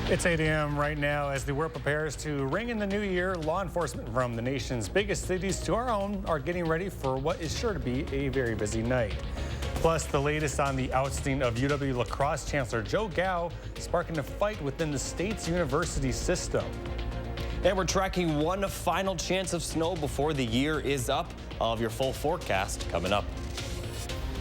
It's 8 a.m. right now. As the world prepares to ring in the new year, law enforcement from the nation's biggest cities to our own are getting ready for what is sure to be a very busy night. Plus, the latest on the ousting of UW lacrosse chancellor Joe Gao, sparking a fight within the state's university system. And we're tracking one final chance of snow before the year is up. All of your full forecast coming up.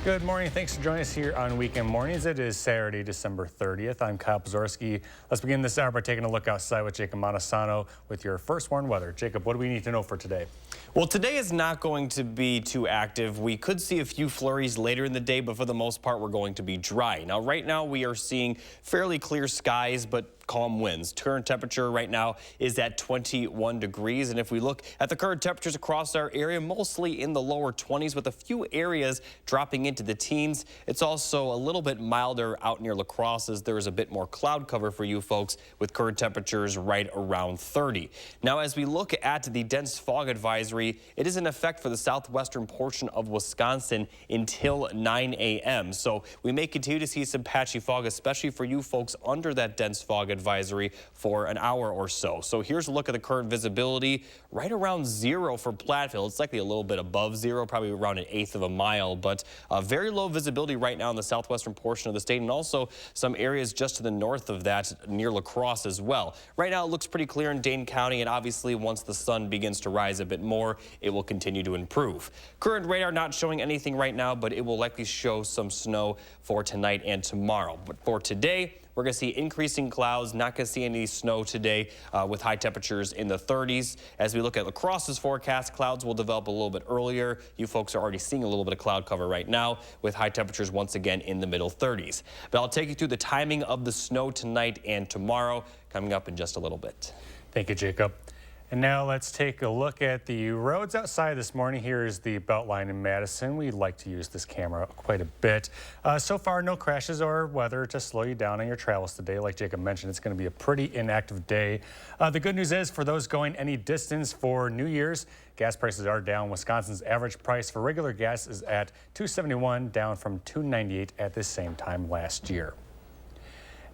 Good morning. Thanks for joining us here on Weekend Mornings. It is Saturday, December 30th. I'm Kyle Pazorski. Let's begin this hour by taking a look outside with Jacob Montesano with your first warned weather. Jacob, what do we need to know for today? Well, today is not going to be too active. We could see a few flurries later in the day, but for the most part, we're going to be dry. Now, right now, we are seeing fairly clear skies, but calm winds. Current temperature right now is at 21 degrees. And if we look at the current temperatures across our area, mostly in the lower 20s with a few areas dropping into the teens. It's also a little bit milder out near La Crosse as there is a bit more cloud cover for you folks with current temperatures right around 30. Now, as we look at the dense fog advisory, it is in effect for the southwestern portion of Wisconsin until 9 a.m. So we may continue to see some patchy fog, especially for you folks under that dense fog advisory for an hour or so. So here's a look at the current visibility right around 0 for Platteville. It's likely a little bit above 0, probably around 1/8 of a mile, but very low visibility right now in the southwestern portion of the state and also some areas just to the north of that near La Crosse as well. Right now it looks pretty clear in Dane County, and obviously once the sun begins to rise a bit more, it will continue to improve. Current radar not showing anything right now, but it will likely show some snow for tonight and tomorrow. But for today, we're going to see increasing clouds, not going to see any snow today with high temperatures in the 30s. As we look at La Crosse's forecast, clouds will develop a little bit earlier. You folks are already seeing a little bit of cloud cover right now with high temperatures once again in the middle 30s. But I'll take you through the timing of the snow tonight and tomorrow coming up in just a little bit. Thank you, Jacob. And now let's take a look at the roads outside this morning. Here is the Beltline in Madison. We like to use this camera quite a bit. So far, no crashes or weather to slow you down on your travels today. Like Jacob mentioned, it's going to be a pretty inactive day. The good news is for those going any distance for New Year's, gas prices are down. Wisconsin's average price for regular gas is at $2.71, down from $2.98 at this same time last year.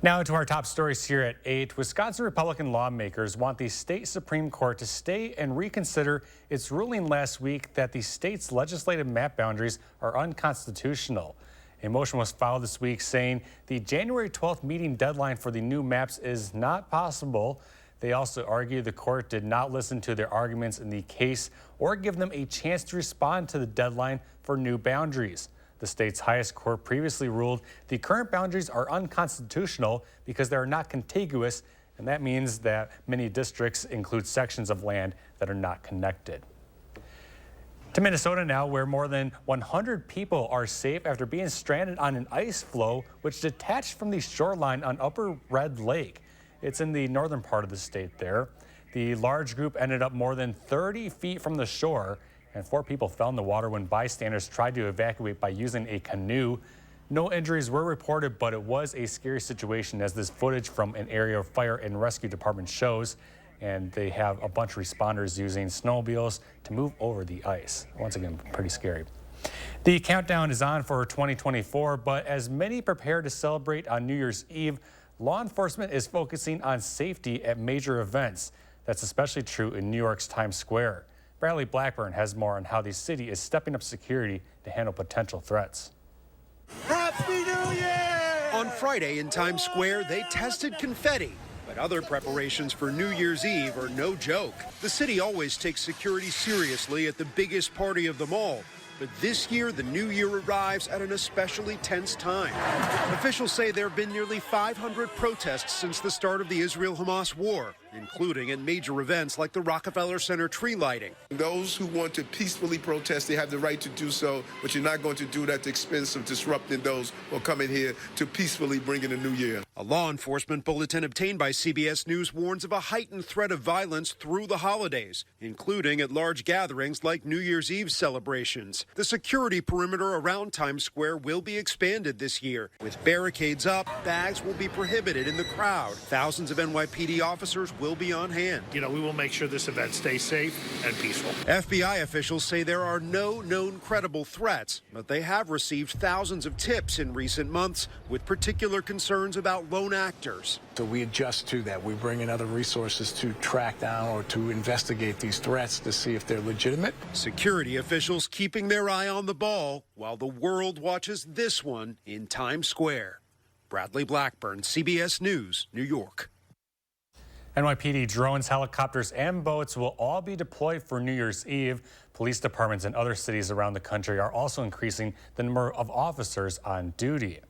Now to our top stories here at 8. Wisconsin Republican lawmakers want the state Supreme Court to stay and reconsider its ruling last week that the state's legislative map boundaries are unconstitutional. A motion was filed this week saying the January 12th meeting deadline for the new maps is not possible. They also argue the court did not listen to their arguments in the case or give them a chance to respond to the deadline for new boundaries. The state's highest court previously ruled the current boundaries are unconstitutional because they are not contiguous, and that means that many districts include sections of land that are not connected. To Minnesota now, where more than 100 people are safe after being stranded on an ice floe which detached from the shoreline on Upper Red Lake. It's in the northern part of the state there. The large group ended up more than 30 feet from the shore, and 4 people fell in the water when bystanders tried to evacuate by using a canoe. No injuries were reported, but it was a scary situation, as this footage from an area fire and rescue department shows, and they have a bunch of responders using snowmobiles to move over the ice. Once again, pretty scary. The countdown is on for 2024, but as many prepare to celebrate on New Year's Eve, law enforcement is focusing on safety at major events. That's especially true in New York's Times Square. Bradley Blackburn has more on how the city is stepping up security to handle potential threats. Happy New Year! On Friday in Times Square, they tested confetti, but other preparations for New Year's Eve are no joke. The city always takes security seriously at the biggest party of them all. But this year, the new year arrives at an especially tense time. Officials say there have been nearly 500 protests since the start of the Israel-Hamas war, including at major events like the Rockefeller Center tree lighting. Those who want to peacefully protest, they have the right to do so, but you're not going to do it at the expense of disrupting those who are coming here to peacefully bring in a new year. A law enforcement bulletin obtained by CBS News warns of a heightened threat of violence through the holidays, including at large gatherings like New Year's Eve celebrations. The security perimeter around Times Square will be expanded this year. With barricades up, bags will be prohibited in the crowd. Thousands of NYPD officers will be on hand. We will make sure this event stays safe and peaceful. FBI officials say there are no known credible threats, but they have received thousands of tips in recent months with particular concerns about lone actors. So we adjust to that. We bring in other resources to track down or to investigate these threats to see if they're legitimate. Security officials keeping their eye on the ball while the world watches this one in Times Square. Bradley Blackburn, CBS News, New York. NYPD drones, helicopters, and boats will all be deployed for New Year's Eve. Police departments in other cities around the country are also increasing the number of officers on duty.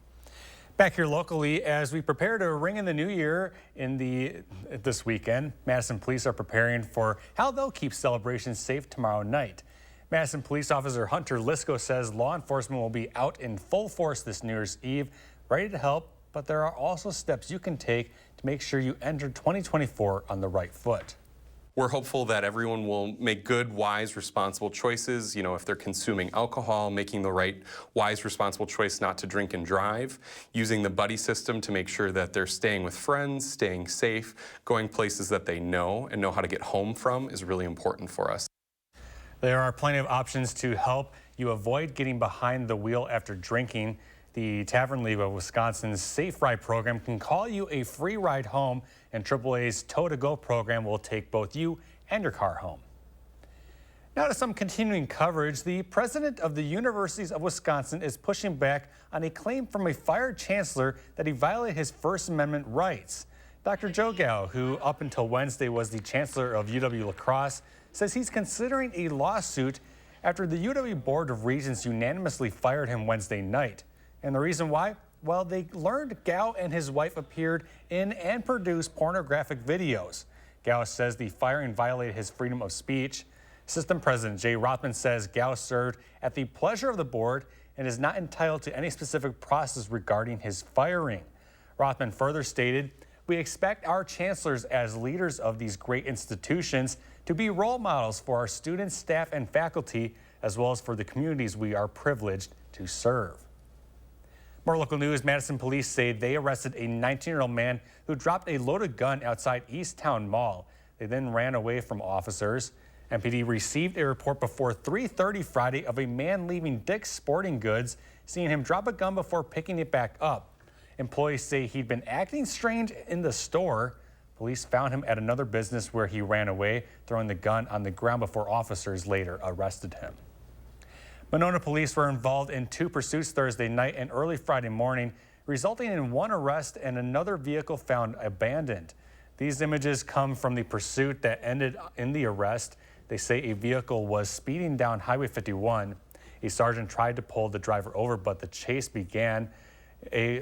Back here locally, as we prepare to ring in the new year this weekend, Madison police are preparing for how they'll keep celebrations safe tomorrow night. Madison police officer Hunter Lisko says law enforcement will be out in full force this New Year's Eve, ready to help, but there are also steps you can take to make sure you enter 2024 on the right foot. We're hopeful that everyone will make good, wise, responsible choices. If they're consuming alcohol, making the right, wise, responsible choice not to drink and drive, using the buddy system to make sure that they're staying with friends, staying safe, going places that they know and know how to get home from is really important for us. There are plenty of options to help you avoid getting behind the wheel after drinking. The Tavern League of Wisconsin's Safe Ride program can call you a free ride home, and AAA's Tow to Go program will take both you and your car home. Now to some continuing coverage. The president of the Universities of Wisconsin is pushing back on a claim from a fired chancellor that he violated his First Amendment rights. Dr. Joe Gow, who up until Wednesday was the chancellor of UW-La Crosse, says he's considering a lawsuit after the UW Board of Regents unanimously fired him Wednesday night. And the reason why? Well, they learned Gow and his wife appeared in and produced pornographic videos. Gow says the firing violated his freedom of speech. System President Jay Rothman says Gow served at the pleasure of the board and is not entitled to any specific process regarding his firing. Rothman further stated, "We expect our chancellors as leaders of these great institutions to be role models for our students, staff, and faculty, as well as for the communities we are privileged to serve." More local news. Madison police say they arrested a 19-year-old man who dropped a loaded gun outside Easttown Mall. They then ran away from officers. MPD received a report before 3:30 Friday of a man leaving Dick's Sporting Goods, seeing him drop a gun before picking it back up. Employees say he'd been acting strange in the store. Police found him at another business where he ran away, throwing the gun on the ground before officers later arrested him. Monona police were involved in 2 pursuits Thursday night and early Friday morning, resulting in 1 arrest and another vehicle found abandoned. These images come from the pursuit that ended in the arrest. They say a vehicle was speeding down Highway 51. A sergeant tried to pull the driver over, but the chase began.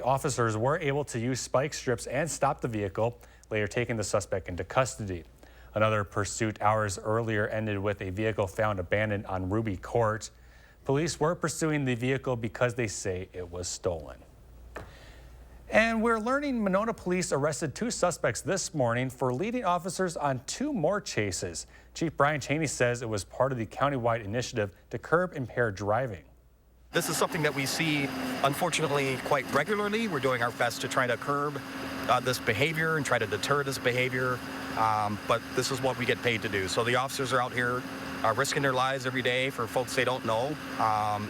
Officers were able to use spike strips and stop the vehicle, later taking the suspect into custody. Another pursuit hours earlier ended with a vehicle found abandoned on Ruby Court. Police were pursuing the vehicle because they say it was stolen. And we're learning Monona police arrested 2 suspects this morning for leading officers on 2 more chases. Chief Brian Cheney says it was part of the countywide initiative to curb impaired driving. This is something that we see, unfortunately, quite regularly. We're doing our best to try to curb this behavior and try to deter this behavior, but this is what we get paid to do. So the officers are out here risking their lives every day for folks they don't know,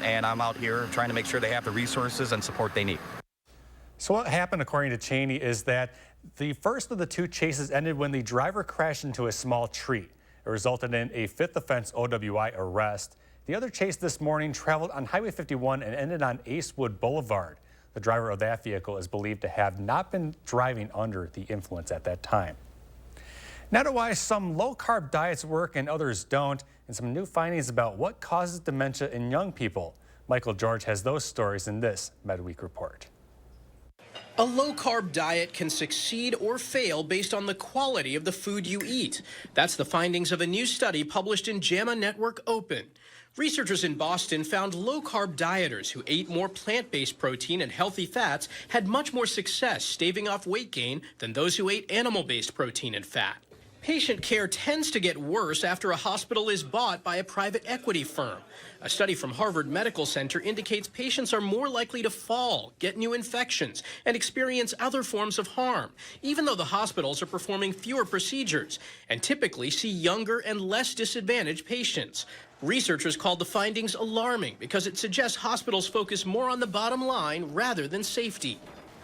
and I'm out here trying to make sure they have the resources and support they need. So what happened, according to Cheney, is that the first of the 2 chases ended when the driver crashed into a small tree. It resulted in a 5th offense OWI arrest. The other chase this morning traveled on Highway 51 and ended on Acewood Boulevard. The driver of that vehicle is believed to have not been driving under the influence at that time. Now to why some low-carb diets work and others don't, and some new findings about what causes dementia in young people. Michael George has those stories in this MedWeek report. A low-carb diet can succeed or fail based on the quality of the food you eat. That's the findings of a new study published in JAMA Network Open. Researchers in Boston found low-carb dieters who ate more plant-based protein and healthy fats had much more success staving off weight gain than those who ate animal-based protein and fat. Patient care tends to get worse after a hospital is bought by a private equity firm. A study from Harvard Medical Center indicates patients are more likely to fall, get new infections, and experience other forms of harm, even though the hospitals are performing fewer procedures and typically see younger and less disadvantaged patients. Researchers called the findings alarming because it suggests hospitals focus more on the bottom line rather than safety.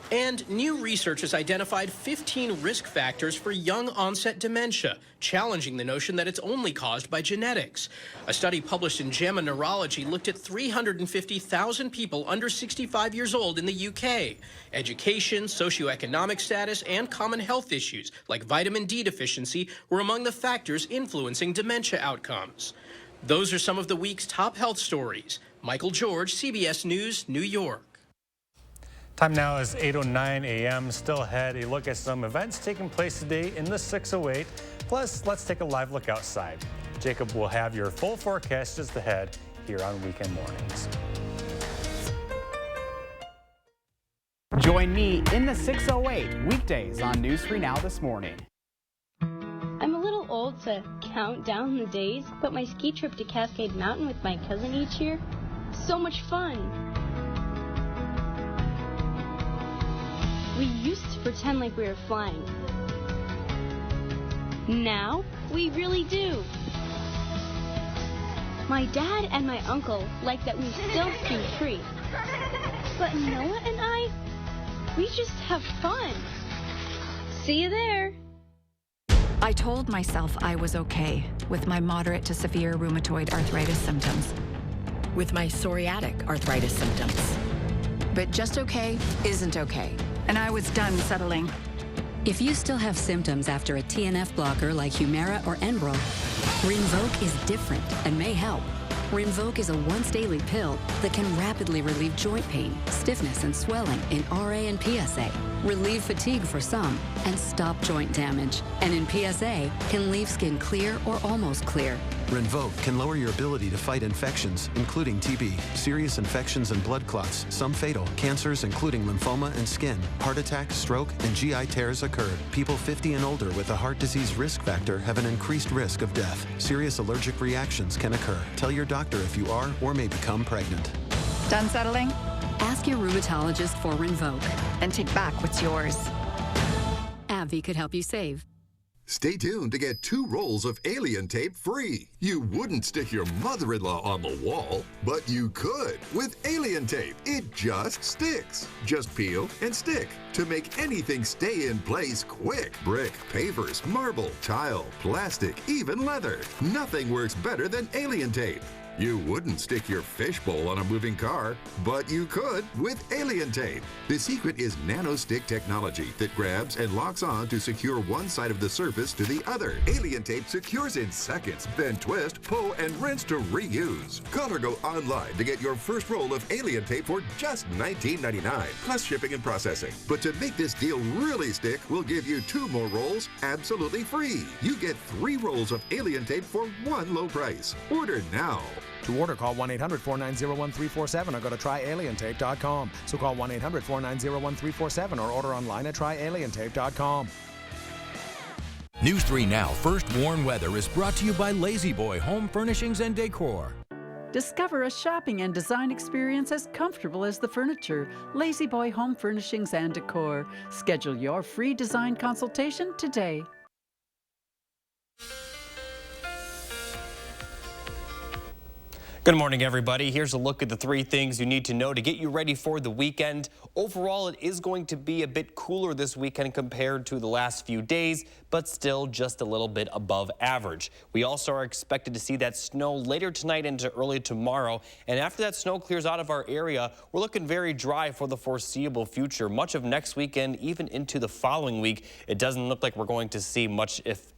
And new research has identified 15 risk factors for young onset dementia, challenging the notion that it's only caused by genetics. A study published in JAMA Neurology looked at 350,000 people under 65 years old in the UK. Education, socioeconomic status, and common health issues like vitamin D deficiency were among the factors influencing dementia outcomes. Those are some of the week's top health stories. Michael George, CBS News, New York. Time now is 8:09 a.m. Still ahead, a look at some events taking place today in the 608. Plus, let's take a live look outside. Jacob will have your full forecast just ahead here on Weekend Mornings. Join me in the 608 weekdays on News 3 Now this morning. I'm a little old to count down the days, but my ski trip to Cascade Mountain with my cousin each year, so much fun. We used to pretend like we were flying. Now, we really do. My dad and my uncle like that we still ski free. But Noah and I, we just have fun. See you there. I told myself I was okay with my moderate to severe rheumatoid arthritis symptoms. With my psoriatic arthritis symptoms. But just okay isn't okay. And I was done settling. If you still have symptoms after a TNF blocker like Humira or Enbrel, Rinvoq is different and may help. Rinvoq is a once-daily pill that can rapidly relieve joint pain, stiffness, and swelling in RA and PSA, relieve fatigue for some, and stop joint damage. And in PSA, can leave skin clear or almost clear. Rinvoq can lower your ability to fight infections, including TB, serious infections and blood clots, some fatal, cancers including lymphoma and skin, heart attack, stroke, and GI tears occur. People 50 and older with a heart disease risk factor have an increased risk of death. Serious allergic reactions can occur. Tell your doctor if you are or may become pregnant. Done settling? Ask your rheumatologist for Rinvoq. And take back what's yours. AbbVie could help you save. Stay tuned to get 2 rolls of alien tape free. You wouldn't stick your mother-in-law on the wall, but you could with alien tape. It just sticks. Just peel and stick to make anything stay in place quick. Brick, pavers, marble, tile, plastic, even leather. Nothing works better than alien tape. You wouldn't stick your fishbowl on a moving car, but you could with alien tape. The secret is nano-stick technology that grabs and locks on to secure one side of the surface to the other. Alien tape secures in seconds, then twist, pull, and rinse to reuse. Call or go online to get your first roll of alien tape for just $19.99, plus shipping and processing. But to make this deal really stick, we'll give you 2 more rolls absolutely free. You get 3 rolls of alien tape for one low price. Order now. To order, call 1-800-490-1347 or go to tryalientape.com. So call 1-800-490-1347 or order online at tryalientape.com. News 3 Now First Warn Weather is brought to you by Lazy Boy Home Furnishings and Decor. Discover a shopping and design experience as comfortable as the furniture. Lazy Boy Home Furnishings and Decor. Schedule your free design consultation today. Good morning, everybody. Here's a look at the 3 things you need to know to get you ready for the weekend. Overall, it is going to be a bit cooler this weekend compared to the last few days, but still just a little bit above average. We also are expected to see that snow later tonight into early tomorrow. And after that snow clears out of our area, we're looking very dry for the foreseeable future. Much of next weekend, even into the following week, it doesn't look like we're going to see much, if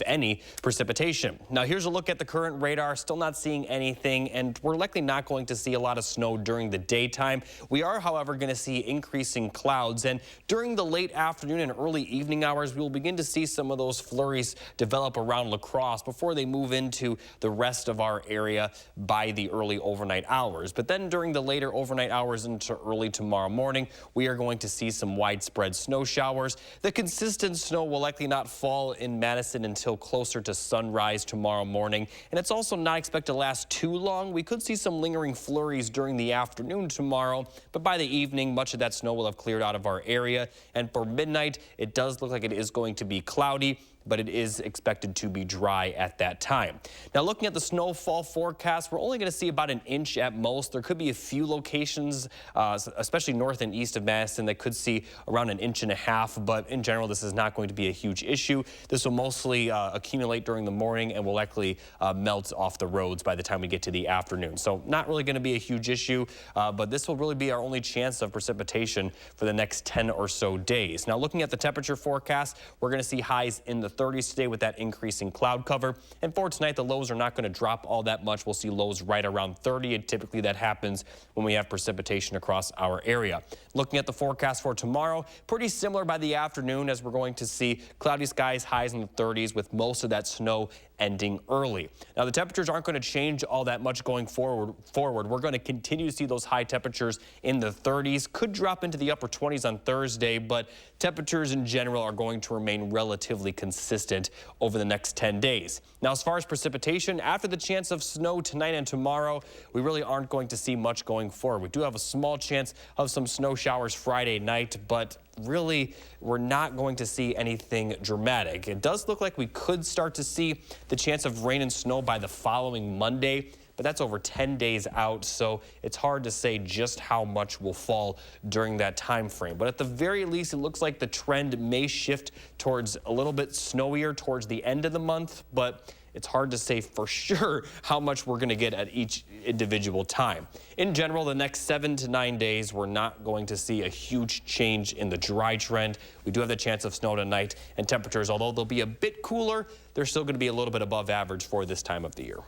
any, precipitation. Now, here's a look at the current radar. Still not seeing anything morning, and we're likely not going to see a lot of snow during the daytime. We are, however, going to see increasing clouds, and during the late afternoon and early evening hours, we will begin to see some of those flurries develop around La Crosse before they move into the rest of our area by the early overnight hours. But then during the later overnight hours into early tomorrow morning, we are going to see some widespread snow showers. The consistent snow will likely not fall in Madison until closer to sunrise tomorrow morning, and it's also not expected to last too long. We could see some lingering flurries during the afternoon tomorrow, but by the evening, much of that snow will have cleared out of our area, and for midnight, it does look like it is going to be cloudy, but it is expected to be dry at that time. Now, looking at the snowfall forecast, we're only going to see about an inch at most. There could be a few locations, especially north and east of Madison, that could see around an inch and a half, but in general, this is not going to be a huge issue. This will mostly accumulate during the morning and will likely melt off the roads by the time we get to the afternoon. So not really going to be a huge issue, but this will really be our only chance of precipitation for the next 10 or so days. Now, looking at the temperature forecast, we're going to see highs in the 30s today with that increasing cloud cover. And for tonight, the lows are not going to drop all that much. We'll see lows right around 30, and typically that happens when we have precipitation across our area. Looking at the forecast for tomorrow, pretty similar by the afternoon, as we're going to see cloudy skies, highs in the 30s with most of that snow ending early. Now, the temperatures aren't going to change all that much going forward. We're going to continue to see those high temperatures in the 30s, could drop into the upper 20s on Thursday, but temperatures in general are going to remain relatively consistent over the next 10 days. Now, as far as precipitation, after the chance of snow tonight and tomorrow, we really aren't going to see much going forward. We do have a small chance of some snow showers Friday night, but really, we're not going to see anything dramatic. It does look like we could start to see the chance of rain and snow by the following Monday, but that's over 10 days out, so it's hard to say just how much will fall during that time frame. But at the very least, it looks like the trend may shift towards a little bit snowier towards the end of the month, but it's hard to say for sure how much we're going to get at each individual time. In general, the next 7 to 9 days, we're not going to see a huge change in the dry trend. We do have the chance of snow tonight, and temperatures, although they'll be a bit cooler, they're still going to be a little bit above average for this time of the year.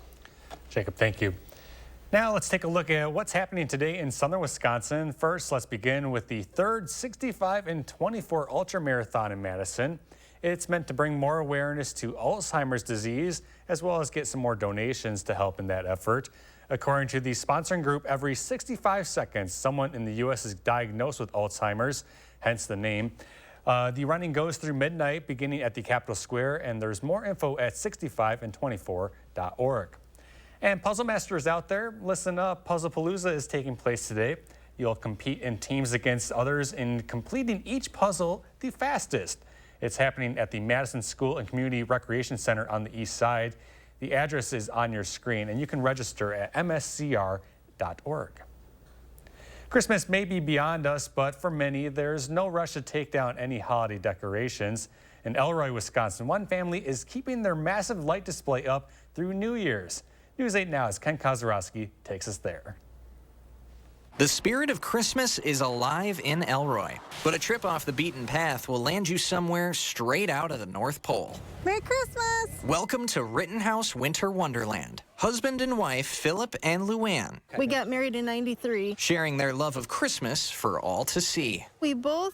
Jacob, thank you. Now let's take a look at what's happening today in southern Wisconsin. First, let's begin with the third 65 and 24 Ultra Marathon in Madison. It's meant to bring more awareness to Alzheimer's disease, as well as get some more donations to help in that effort. According to the sponsoring group, every 65 seconds, someone in the U.S. is diagnosed with Alzheimer's, hence the name. The running goes through midnight, beginning at the Capitol Square, and there's more info at 65and24.org. And puzzle masters out there, listen up. Puzzlepalooza is taking place today. You'll compete in teams against others in completing each puzzle the fastest. It's happening at the Madison School and Community Recreation Center on the east side. The address is on your screen, and you can register at mscr.org. Christmas may be beyond us, but for many, there's no rush to take down any holiday decorations. In Elroy, Wisconsin, one family is keeping their massive light display up through New Year's. News 8 Now's Ken Kozorowski takes us there. The spirit of Christmas is alive in Elroy, but a trip off the beaten path will land you somewhere straight out of the North Pole. Merry Christmas! Welcome to Rittenhouse Winter Wonderland. Husband and wife, Philip and Luann. We got married in '93. Sharing their love of Christmas for all to see. We both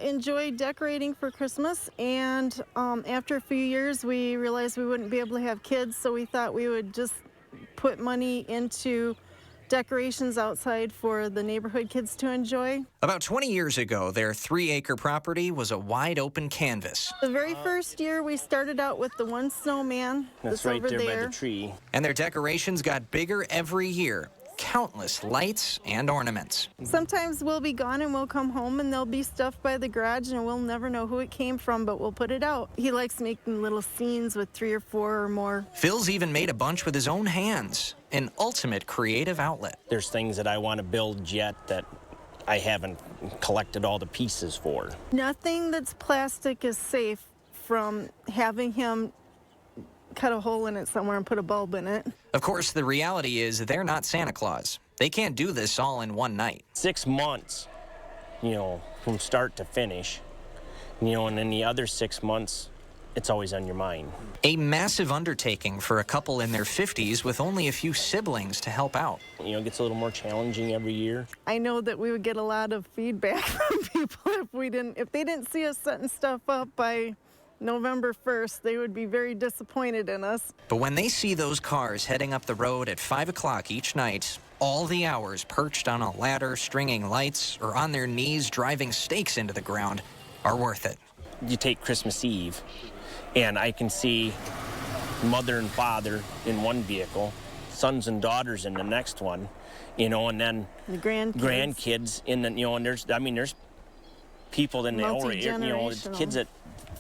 enjoyed decorating for Christmas, and after a few years, we realized we wouldn't be able to have kids, so we thought we would just put money into decorations outside for the neighborhood kids to enjoy. About 20 years ago, their 3-acre property was a wide open canvas. The very first year, we started out with the one snowman that's right over there there by the tree. And their decorations got bigger every year. Countless lights and ornaments. Sometimes we'll be gone and we'll come home and there'll be stuff by the garage and we'll never know who it came from, but we'll put it out. He likes making little scenes with 3 or 4 or more. Phil's even made a bunch with his own hands. An ultimate creative outlet. There's things that I want to build yet that I haven't collected all the pieces for. Nothing that's plastic is safe from having him cut a hole in it somewhere and put a bulb in it. Of course, the reality is they're not Santa Claus. They can't do this all in one night. 6 months, from start to finish, and then the other 6 months, it's always on your mind. A massive undertaking for a couple in their 50s with only a few siblings to help out. You know, it gets a little more challenging every year. I know that we would get a lot of feedback from people if they didn't see us setting stuff up by November 1st, they would be very disappointed in us. But when they see those cars heading up the road at 5 o'clock each night, all the hours perched on a ladder, stringing lights, or on their knees driving stakes into the ground are worth it. You take Christmas Eve, and I can see mother and father in one vehicle, sons and daughters in the next one, you know, and then the grandkids in the, you know, and there's people in the older, you know, kids that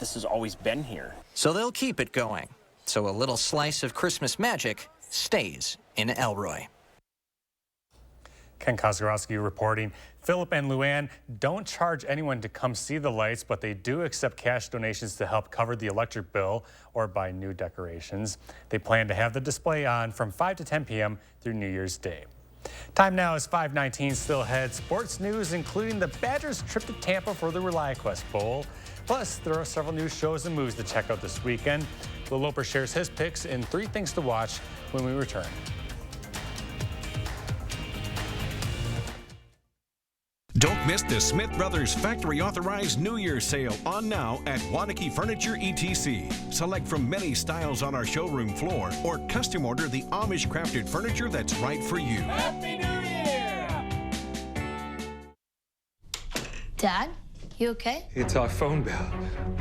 this has always been here. So they'll keep it going. So a little slice of Christmas magic stays in Elroy. Ken Kozgorowski reporting. Philip and Luann don't charge anyone to come see the lights, but they do accept cash donations to help cover the electric bill or buy new decorations. They plan to have the display on from 5 to 10 p.m. through New Year's Day. Time now is 5:19. Still ahead, sports news, including the Badgers' trip to Tampa for the ReliaQuest Bowl. Plus, there are several new shows and movies to check out this weekend. Will Loper shares his picks in 3 things to watch when we return. Don't miss the Smith Brothers Factory Authorized New Year's Sale on now at Wanakee Furniture ETC. Select from many styles on our showroom floor or custom order the Amish crafted furniture that's right for you. Happy New Year! Dad, you okay? It's our phone bill.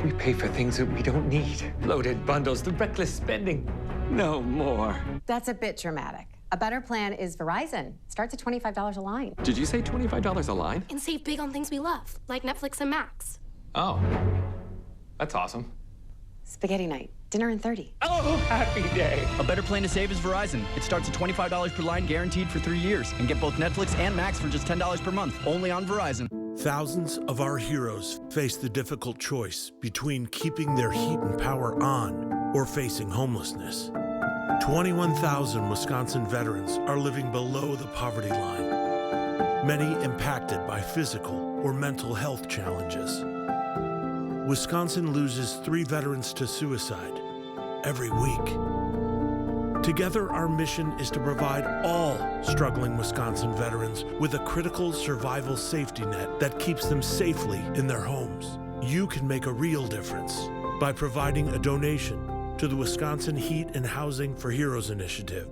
We pay for things that we don't need. Loaded bundles, the reckless spending. No more. That's a bit dramatic. A better plan is Verizon. Starts at $25 a line. Did you say $25 a line? And save big on things we love, like Netflix and Max. Oh, that's awesome. Spaghetti night. Dinner in 30. Oh, happy day. A better plan to save is Verizon. It starts at $25 per line, guaranteed for 3 years. And get both Netflix and Max for just $10 per month, only on Verizon. Thousands of our heroes face the difficult choice between keeping their heat and power on or facing homelessness. 21,000 Wisconsin veterans are living below the poverty line, many impacted by physical or mental health challenges. Wisconsin loses 3 veterans to suicide every week. Together, our mission is to provide all struggling Wisconsin veterans with a critical survival safety net that keeps them safely in their homes. You can make a real difference by providing a donation to the Wisconsin Heat and Housing for Heroes initiative,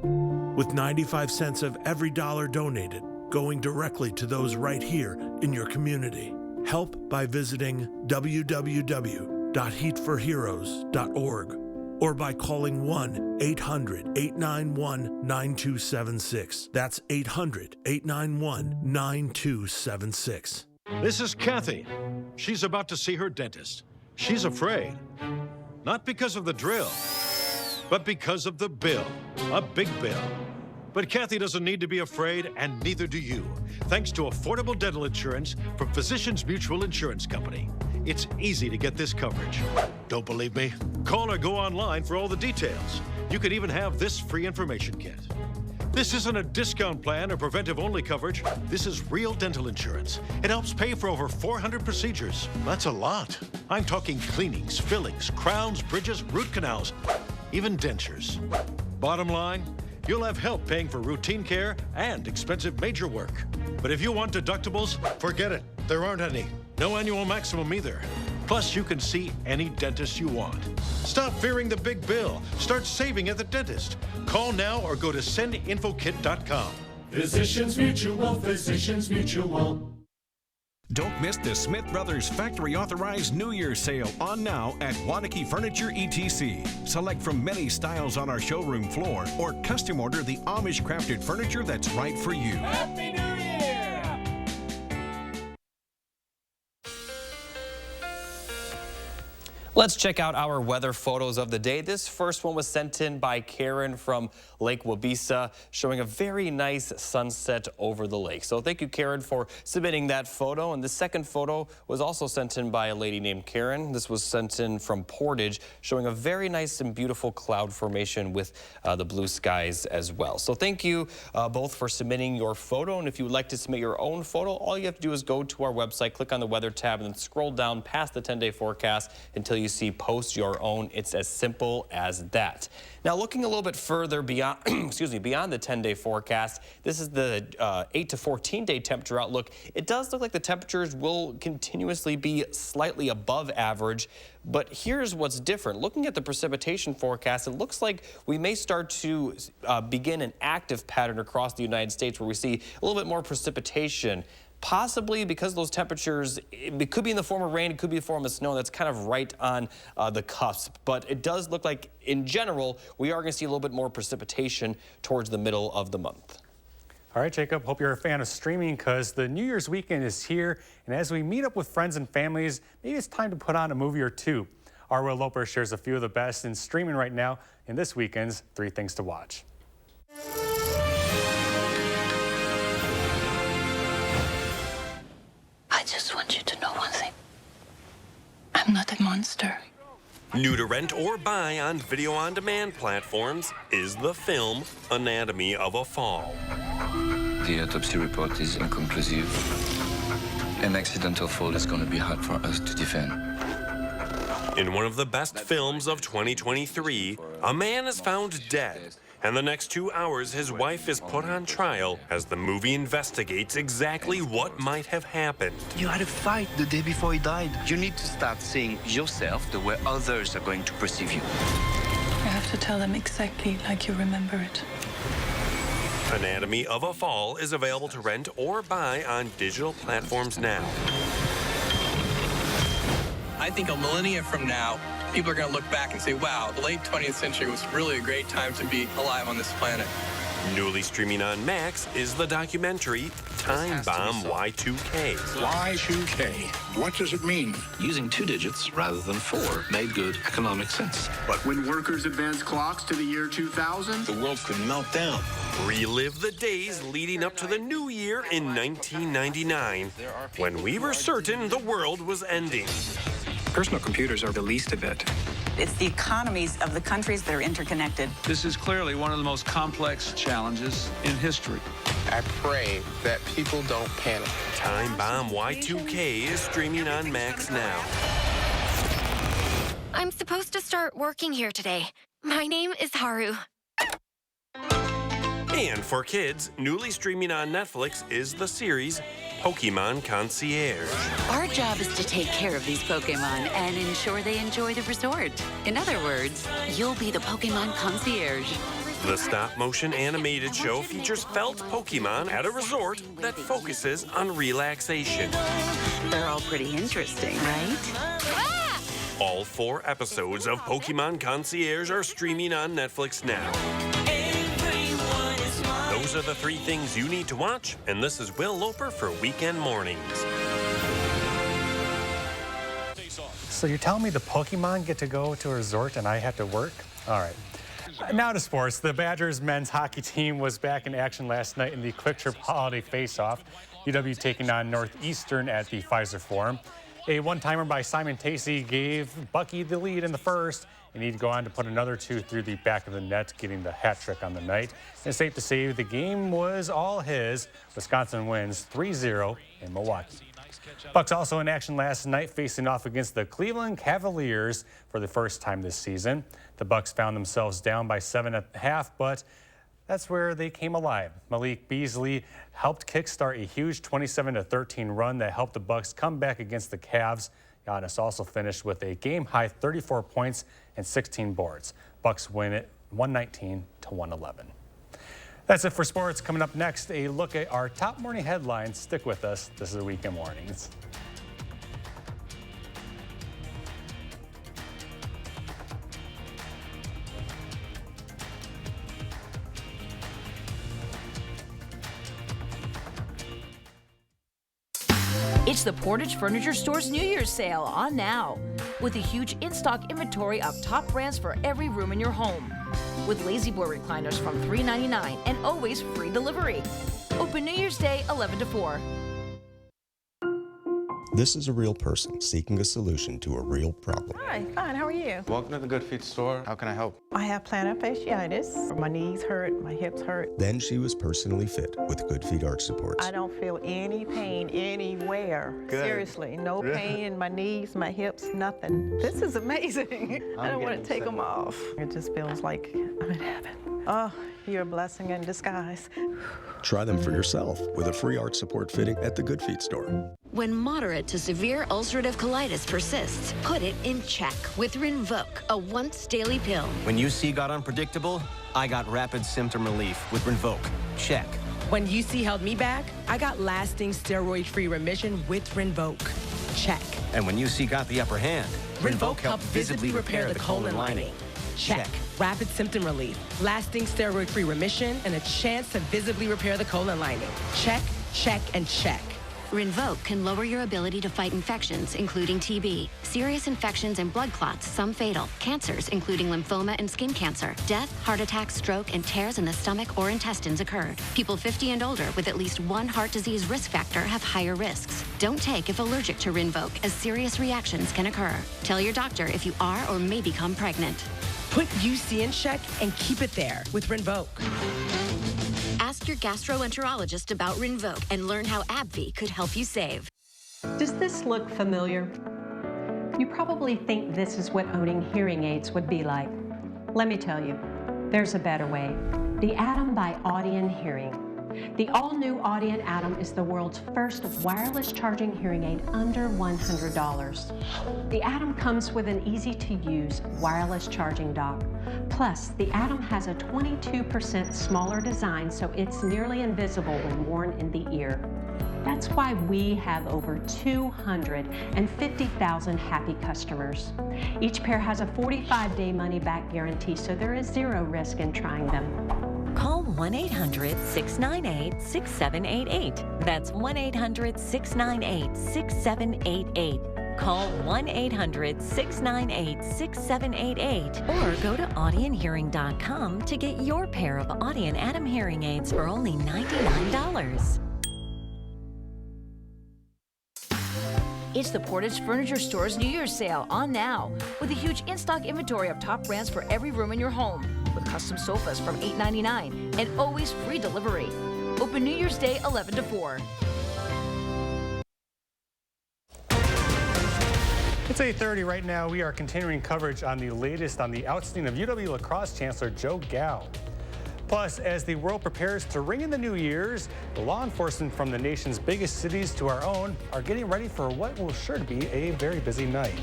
with 95 cents of every dollar donated going directly to those right here in your community. Help by visiting www.heatforheroes.org or by calling 1-800-891-9276. That's 800-891-9276. This is Kathy. She's about to see her dentist. She's afraid. Not because of the drill, but because of the bill. A big bill. But Kathy doesn't need to be afraid, and neither do you, thanks to affordable dental insurance from Physicians Mutual Insurance Company. It's easy to get this coverage. Don't believe me? Call or go online for all the details. You could even have this free information kit. This isn't a discount plan or preventive-only coverage. This is real dental insurance. It helps pay for over 400 procedures. That's a lot. I'm talking cleanings, fillings, crowns, bridges, root canals, even dentures. Bottom line, you'll have help paying for routine care and expensive major work. But if you want deductibles, forget it. There aren't any. No annual maximum either. Plus, you can see any dentist you want. Stop fearing the big bill. Start saving at the dentist. Call now or go to sendinfokit.com. Physicians Mutual, Physicians Mutual. Don't miss the Smith Brothers Factory Authorized New Year's Sale on now at Wanakee Furniture ETC. Select from many styles on our showroom floor or custom order the Amish crafted furniture that's right for you. Happy New Year! Let's check out our weather photos of the day. This first one was sent in by Karen from Lake Wabeesa, showing a very nice sunset over the lake. So thank you, Karen, for submitting that photo. And the second photo was also sent in by a lady named Karen. This was sent in from Portage, showing a very nice and beautiful cloud formation with the blue skies as well. So thank you both for submitting your photo. And if you would like to submit your own photo, all you have to do is go to our website, click on the weather tab, and then scroll down past the 10-day forecast until you you see post your own. It's as simple as that. Now, looking a little bit further beyond, beyond the 10-day forecast, this is the 8 to 14-day temperature outlook. It does look like the temperatures will continuously be slightly above average, but here's what's different. Looking at the precipitation forecast, it looks like we may start to begin an active pattern across the United States where we see a little bit more precipitation. Possibly because those temperatures, it could be in the form of rain, it could be in the form of snow. That's kind of right on the cusp. But it does look like, in general, we are going to see a little bit more precipitation towards the middle of the month. All right, Jacob, hope you're a fan of streaming because the New Year's weekend is here. And as we meet up with friends and families, maybe it's time to put on a movie or two. Our Will Loper shares a few of the best in streaming right now in this weekend's 3 Things to Watch. I just want you to know one thing. I'm not a monster. New to rent or buy on video-on-demand platforms is the film Anatomy of a Fall. The autopsy report is inconclusive. An accidental fall is going to be hard for us to defend. In one of the best films of 2023, a man is found dead. And the next 2 hours, his wife is put on trial as the movie investigates exactly what might have happened. You had a fight the day before he died. You need to start seeing yourself the way others are going to perceive you. I have to tell them exactly like you remember it. Anatomy of a Fall is available to rent or buy on digital platforms now. I think a millennia from now, people are going to look back and say, wow, the late 20th century was really a great time to be alive on this planet. Newly streaming on Max is the documentary Time Bomb Y2K. Y2K, what does it mean? Using 2 digits rather than 4 made good economic sense. But when workers advanced clocks to the year 2000, the world could melt down. Relive the days leading up to the new year in 1999, when we were certain the world was ending. Personal computers are the least of it. It's the economies of the countries that are interconnected. This is clearly one of the most complex challenges in history. I pray that people don't panic. Time Bomb Y2K is streaming on Max now. I'm supposed to start working here today. My name is Haru. And for kids, newly streaming on Netflix is the series Pokemon Concierge. Our job is to take care of these Pokemon and ensure they enjoy the resort. In other words, you'll be the Pokemon Concierge. The stop-motion animated show features felt Pokemon at a resort that focuses on relaxation. They're all pretty interesting, right? All 4 episodes of Pokemon Concierge are streaming on Netflix now. Those are the 3 things you need to watch, and this is Will Loper for Weekend Mornings. So you're telling me the Pokemon get to go to a resort and I have to work? All right. Now to sports. The Badgers men's hockey team was back in action last night in the Quick Trip Holiday Face-Off. UW taking on Northeastern at the Pfizer Forum. A one-timer by Simon Tacey gave Bucky the lead in the first, and he'd go on to put another 2 through the back of the net, getting the hat trick on the night. And it's safe to say the game was all his. Wisconsin wins 3-0 in Milwaukee. Bucks also in action last night, facing off against the Cleveland Cavaliers for the first time this season. The Bucks found themselves down by 7 at the half, but that's where they came alive. Malik Beasley helped kickstart a huge 27-13 run that helped the Bucks come back against the Cavs. Giannis also finished with a game-high 34 points and 16 boards. Bucks win it 119-111. That's it for sports. Coming up next, a look at our top morning headlines. Stick with us. This is Weekend Mornings. It's the Portage Furniture Store's New Year's sale on now, with a huge in-stock inventory of top brands for every room in your home. With Lazy Boy recliners from $3.99 and always free delivery. Open New Year's Day 11 to 4. This is a real person seeking a solution to a real problem. Hi, fine, how are you? Welcome to the Good Feet store. How can I help? I have plantar fasciitis. My knees hurt, my hips hurt. Then she was personally fit with Good Feet arch supports. I don't feel any pain anywhere. Good. Seriously, no pain in my knees, my hips, nothing. This is amazing. I don't want to take them off. It just feels like I'm in heaven. Oh, you're a blessing in disguise. Try them for yourself with a free arch support fitting at the Good Feet store. When moderate to severe ulcerative colitis persists, put it in check with Rinvoq, a once-daily pill. When UC got unpredictable, I got rapid symptom relief with Rinvoq. Check. When UC held me back, I got lasting steroid-free remission with Rinvoq. Check. And when UC got the upper hand, Rinvoq helped visibly repair the colon lining. Check. Rapid symptom relief, lasting steroid-free remission, and a chance to visibly repair the colon lining. Check, check, and check. Rinvoq can lower your ability to fight infections, including TB, serious infections and blood clots, some fatal, cancers, including lymphoma and skin cancer, death, heart attack, stroke, and tears in the stomach or intestines occur. People 50 and older with at least one heart disease risk factor have higher risks. Don't take if allergic to Rinvoq, as serious reactions can occur. Tell your doctor if you are or may become pregnant. Put UC in check and keep it there with Rinvoq. Ask your gastroenterologist about Rinvoq and learn how AbbVie could help you save. Does this look familiar? You probably think this is what owning hearing aids would be like. Let me tell you, there's a better way. The Atom by Audion Hearing. The all-new Audion Atom is the world's first wireless charging hearing aid under $100. The Atom comes with an easy-to-use wireless charging dock. Plus, the Atom has a 22% smaller design, so it's nearly invisible when worn in the ear. That's why we have over 250,000 happy customers. Each pair has a 45-day money-back guarantee, so there is zero risk in trying them. Call 1-800-698-6788. That's 1-800-698-6788. Call 1-800-698-6788 or go to audionhearing.com to get your pair of Audion Atom hearing aids for only $99. It's the Portage Furniture Store's New Year's sale on now, with a huge in-stock inventory of top brands for every room in your home, with custom sofas from $8.99 and always free delivery. Open New Year's Day 11 to 4. It's 8:30 right now. We are continuing coverage on the latest on the ousting of UW lacrosse Chancellor Joe Gow. Plus, as the world prepares to ring in the New Year's, the law enforcement from the nation's biggest cities to our own are getting ready for what will sure to be a very busy night.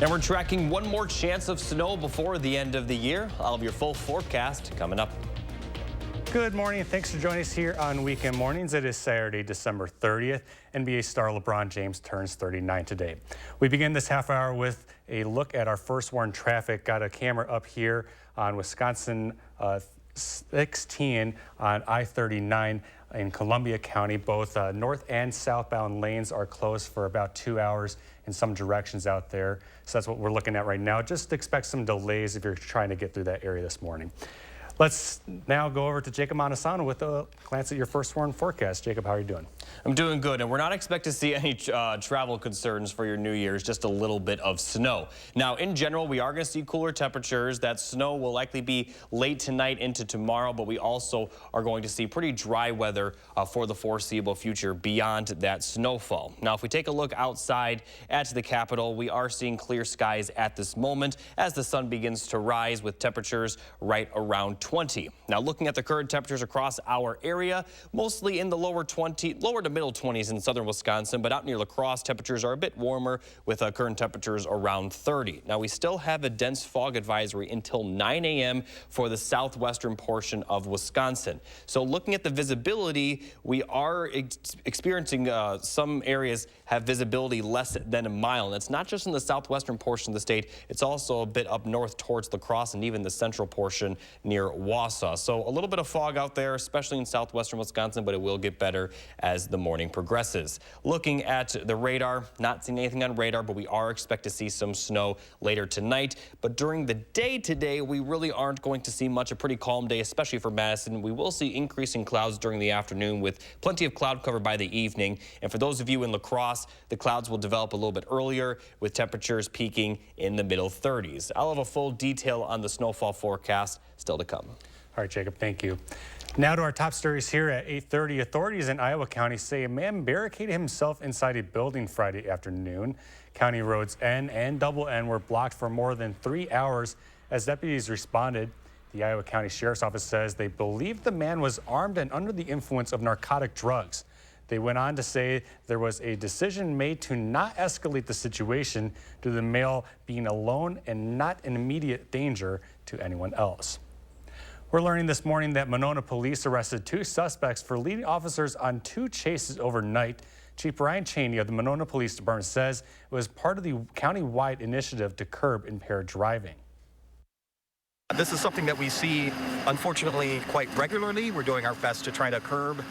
And we're tracking one more chance of snow before the end of the year. I'll have your full forecast coming up. Good morning. Thanks for joining us here on Weekend Mornings. It is Saturday, December 30th. NBA star LeBron James turns 39 today. We begin this half hour with a look at our first warn traffic. Got a camera up here on Wisconsin 16 on I-39 in Columbia County. Both north and southbound lanes are closed for about 2 hours in some directions out there. So that's what we're looking at right now. Just expect some delays if you're trying to get through that area this morning. Let's now go over to Jacob Montesano with a glance at your first warn forecast. Jacob, how are you doing? I'm doing good, and we're not expecting to see any travel concerns for your New Year's, just a little bit of snow. Now, in general, we are going to see cooler temperatures. That snow will likely be late tonight into tomorrow, but we also are going to see pretty dry weather for the foreseeable future beyond that snowfall. Now, if we take a look outside at the Capitol, we are seeing clear skies at this moment as the sun begins to rise with temperatures right around 20. Now, looking at the current temperatures across our area, mostly in the lower to middle 20s in southern Wisconsin, but out near La Crosse, temperatures are a bit warmer with current temperatures around 30. Now, we still have a dense fog advisory until 9 a.m. for the southwestern portion of Wisconsin. So looking at the visibility, we are experiencing some areas have visibility less than a mile. And it's not just in the southwestern portion of the state, it's also a bit up north towards La Crosse and even the central portion near Wausau. So a little bit of fog out there, especially in southwestern Wisconsin, but it will get better as as the morning progresses. Looking at the radar, not seeing anything on radar, but we are expect to see some snow later tonight. But during the day today, we really aren't going to see much. A pretty calm day, especially for Madison. We will see increasing clouds during the afternoon with plenty of cloud cover by the evening. And for those of you in La Crosse, the clouds will develop a little bit earlier with temperatures peaking in the middle 30s. I'll have a full detail on the snowfall forecast still to come. All right, Jacob, thank you. Now to our top stories here at 8:30. Authorities in Iowa County say a man barricaded himself inside a building Friday afternoon. County roads N and double N were blocked for more than 3 hours as deputies responded. The Iowa County Sheriff's Office says they believe the man was armed and under the influence of narcotic drugs. They went on to say there was a decision made to not escalate the situation due to the male being alone and not in immediate danger to anyone else. We're learning this morning that Monona police arrested 2 suspects for leading officers on 2 chases overnight. Chief Brian Cheney of the Monona Police Department says it was part of the county-wide initiative to curb impaired driving. This is something that we see, unfortunately, quite regularly. We're doing our best to try to curb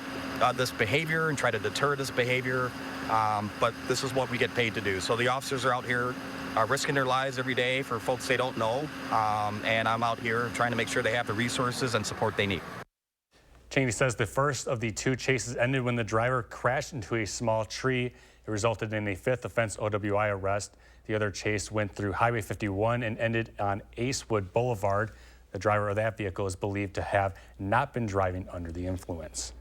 this behavior and try to deter this behavior, but this is what we get paid to do. So the officers are out here risking their lives every day for folks they don't know, and I'm out here trying to make sure they have the resources and support they need. Cheney says the first of the 2 chases ended when the driver crashed into a small tree. It resulted in a 5th offense OWI arrest. The other chase went through Highway 51 and ended on Acewood Boulevard. The driver of that vehicle is believed to have not been driving under the influence.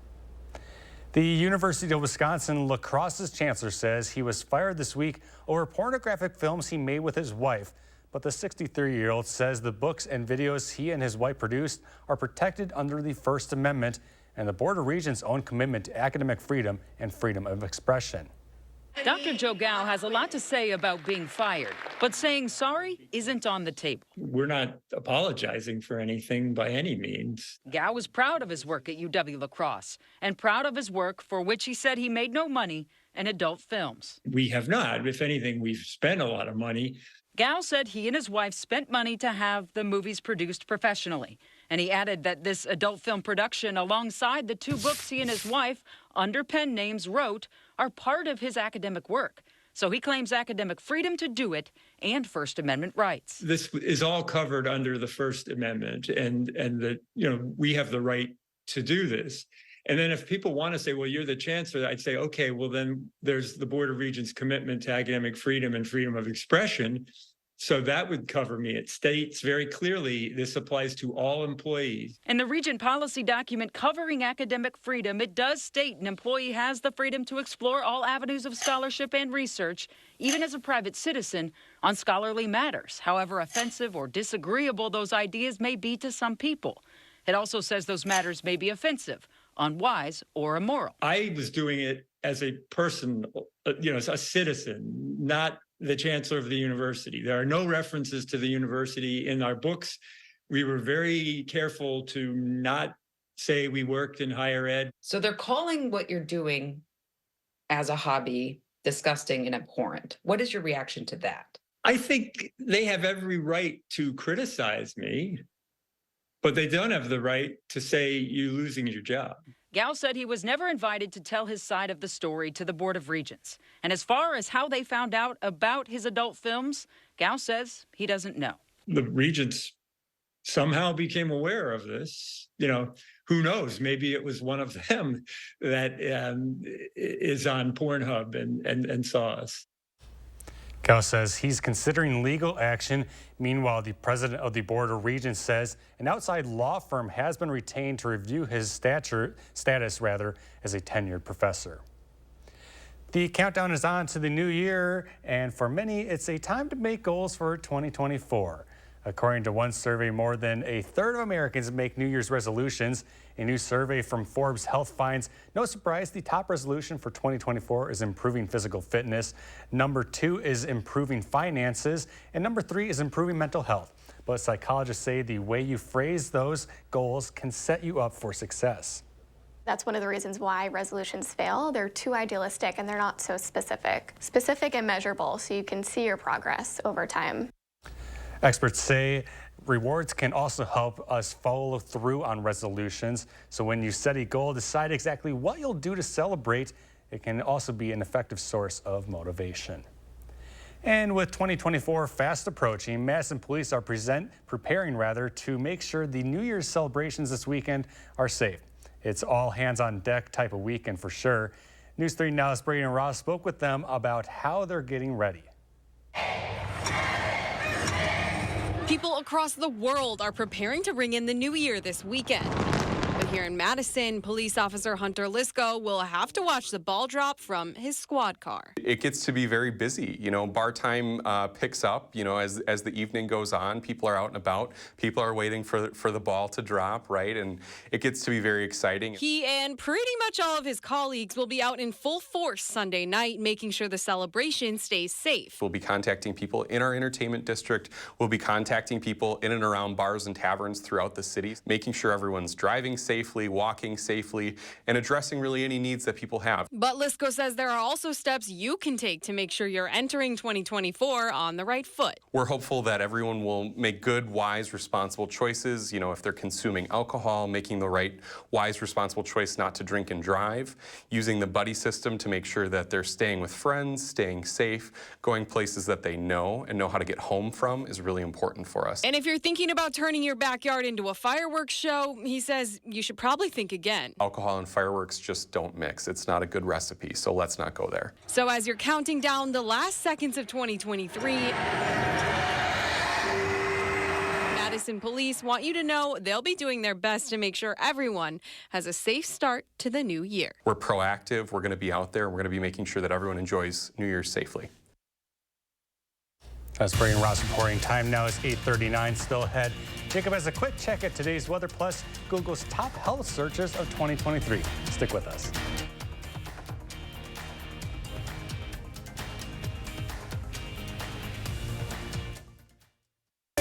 The University of Wisconsin La Crosse's chancellor says he was fired this week over pornographic films he made with his wife. But the 63-year-old says the books and videos he and his wife produced are protected under the First Amendment and the Board of Regents' own commitment to academic freedom and freedom of expression. Dr. Joe Gao has a lot to say about being fired, but saying sorry isn't on the table. We're not apologizing for anything by any means. Gao was proud of his work at UW La Crosse and proud of his work for which he said he made no money in adult films. We have not. If anything, we've spent a lot of money. Gao said he and his wife spent money to have the movies produced professionally. And he added that this adult film production, alongside the 2 books he and his wife, under pen names, wrote, are part of his academic work. So he claims academic freedom to do it and First Amendment rights. This is all covered under the First Amendment, and that, you know, we have the right to do this. And then if people want to say, well, you're the chancellor, I'd say, okay, well, then there's the Board of Regents' commitment to academic freedom and freedom of expression. So that would cover me. It states very clearly this applies to all employees. In the Regent policy document covering academic freedom, it does state an employee has the freedom to explore all avenues of scholarship and research, even as a private citizen, on scholarly matters, however offensive or disagreeable those ideas may be to some people. It also says those matters may be offensive, unwise, or immoral. I was doing it as a person, you know, as a citizen, not the chancellor of the university. There are no references to the university in our books. We were very careful to not say we worked in higher ed. So they're calling what you're doing as a hobby disgusting and abhorrent. What is your reaction to that? I think they have every right to criticize me, but they don't have the right to say you're losing your job. Gao said he was never invited to tell his side of the story to the Board of Regents. And as far as how they found out about his adult films, Gao says he doesn't know. The Regents somehow became aware of this. You know, who knows? Maybe it was one of them that is on Pornhub and saw us. Gao says he's considering legal action. Meanwhile, the president of the Board of Regents says an outside law firm has been retained to review his status as a tenured professor. The countdown is on to the new year, and for many, it's a time to make goals for 2024. According to one survey, more than a third of Americans make New Year's resolutions. A new survey from Forbes Health finds, no surprise, the top resolution for 2024 is improving physical fitness. Number 2 is improving finances. And number 3 is improving mental health. But psychologists say the way you phrase those goals can set you up for success. That's one of the reasons why resolutions fail. They're too idealistic and they're not so specific. Specific and measurable so you can see your progress over time. Experts say Rewards can also help us follow through on resolutions. So when you set a goal, decide exactly what you'll do to celebrate. It can also be an effective source of motivation. And with 2024 fast approaching, Madison police are preparing to make sure the New Year's celebrations this weekend are safe. It's all hands on deck type of weekend for sure. News 3 Now's Brady and Ross spoke with them about how they're getting ready. People across the world are preparing to ring in the new year this weekend. But here in Madison, police officer Hunter Lisco will have to watch the ball drop from his squad car. It gets to be very busy. You know, bar time picks up, you know, as the evening goes on. People are out and about. People are waiting for the ball to drop, right? And it gets to be very exciting. He and pretty much all of his colleagues will be out in full force Sunday night, making sure the celebration stays safe. We'll be contacting people in our entertainment district. We'll be contacting people in and around bars and taverns throughout the city, making sure everyone's driving safely, walking safely, and addressing really any needs that people have. But Lisco says there are also steps you can take to make sure you're entering 2024 on the right foot. We're hopeful that everyone will make good, wise, responsible choices. You know, if they're consuming alcohol, making the right, wise, responsible choice not to drink and drive, using the buddy system to make sure that they're staying with friends, staying safe, going places that they know and know how to get home from is really important for us. And if you're thinking about turning your backyard into a fireworks show, he says you should probably think again. Alcohol and fireworks just don't mix. It's not a good recipe, so let's not go there. So as you're counting down the last seconds of 2023, Madison police want you to know they'll be doing their best to make sure everyone has a safe start to the new year. We're proactive. We're going to be out there. We're going to be making sure that everyone enjoys New Year's safely. That's Brady and Ross reporting. Time now is 8:39. Still ahead. Jacob has a quick check at today's weather, plus Google's top health searches of 2023. Stick with us.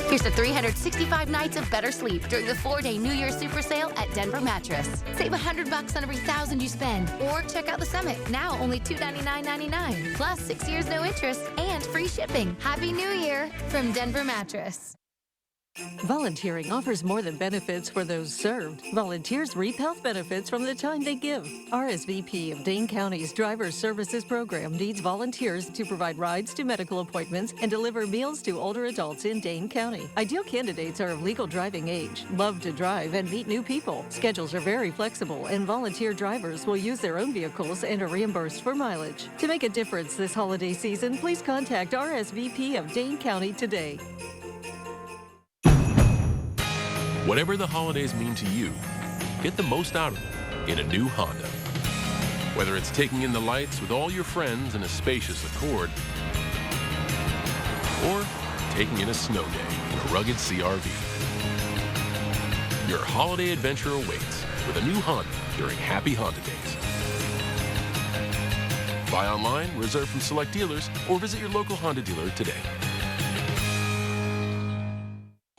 Here's the 365 nights of better sleep during the 4-day New Year's Super Sale at Denver Mattress. Save $100 on every $1,000 you spend. Or check out the Summit, now only $299.99. Plus 6 years no interest and free shipping. Happy New Year from Denver Mattress. Volunteering offers more than benefits for those served. Volunteers reap health benefits from the time they give. RSVP of Dane County's Driver Services Program needs volunteers to provide rides to medical appointments and deliver meals to older adults in Dane County. Ideal candidates are of legal driving age, love to drive, and meet new people. Schedules are very flexible, and volunteer drivers will use their own vehicles and are reimbursed for mileage. To make a difference this holiday season, please contact RSVP of Dane County today. Whatever the holidays mean to you, get the most out of them in a new Honda. Whether it's taking in the lights with all your friends in a spacious Accord, or taking in a snow day in a rugged CR-V. Your holiday adventure awaits with a new Honda during Happy Honda Days. Buy online, reserve from select dealers, or visit your local Honda dealer today.